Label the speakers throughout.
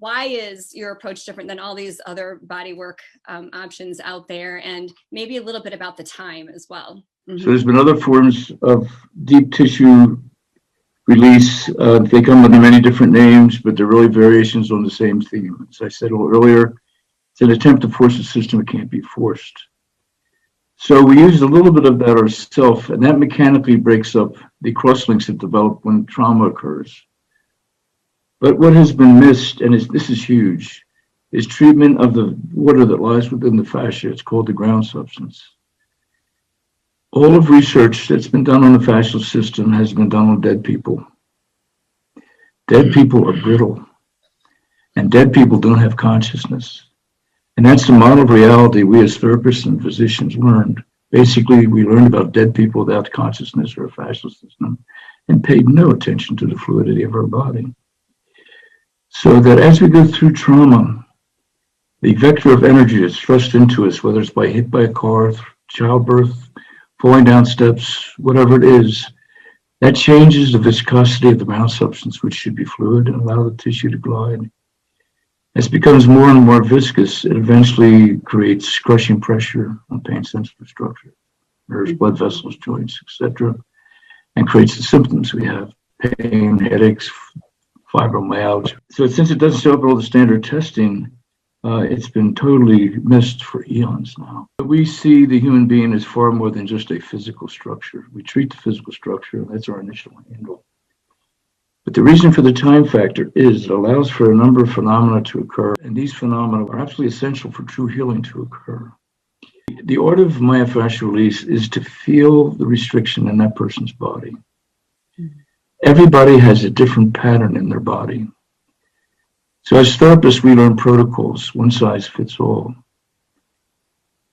Speaker 1: why is your approach different than all these other bodywork options out there? And maybe a little bit about the time as well.
Speaker 2: So there's been other forms of deep tissue release. They come under many different names, but they're really variations on the same theme. As I said a little earlier, it's an attempt to force a system that can't be forced. So we used a little bit of that ourselves, and that mechanically breaks up the crosslinks that develop when trauma occurs. But what has been missed, and this is huge, is treatment of the water that lies within the fascia. It's called the ground substance. All of research that's been done on the fascial system has been done on dead people. Dead people are brittle, and dead people don't have consciousness. And that's the model of reality we as therapists and physicians learned. Basically, we learned about dead people without consciousness or a fascial system and paid no attention to the fluidity of our body. So that as we go through trauma, the vector of energy is thrust into us, whether it's by hit by a car, childbirth, falling down steps, whatever it is, that changes the viscosity of the ground substance, which should be fluid and allow the tissue to glide. As it becomes more and more viscous, it eventually creates crushing pressure on pain-sensitive structure, nerves, blood vessels, joints, etc., and creates the symptoms we have: pain, headaches, fibromyalgia. So since it doesn't show up in all the standard testing, it's been totally missed for eons now. But we see the human being as far more than just a physical structure. We treat the physical structure, and that's our initial handle. But the reason for the time factor is it allows for a number of phenomena to occur, and these phenomena are absolutely essential for true healing to occur. The art of myofascial release is to feel the restriction in that person's body. Everybody has a different pattern in their body. So as therapists, we learn protocols, one size fits all.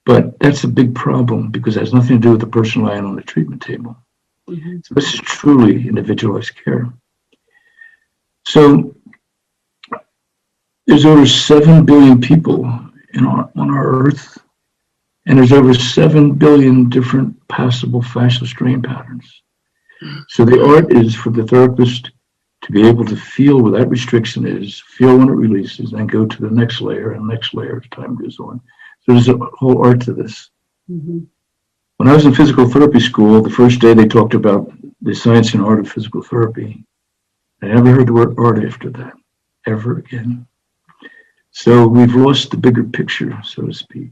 Speaker 2: But that's a big problem because it has nothing to do with the person lying on the treatment table. So this is truly individualized care. So there's over 7 billion people on our earth, and there's over 7 billion different passable fascial strain patterns. So the art is for the therapist to be able to feel where that restriction is, feel when it releases, and then go to the next layer and next layer as time goes on. So there's a whole art to this. When I was in physical therapy school, the first day they talked about the science and art of physical therapy. I never heard the word art after that, ever again. So we've lost the bigger picture, so to speak,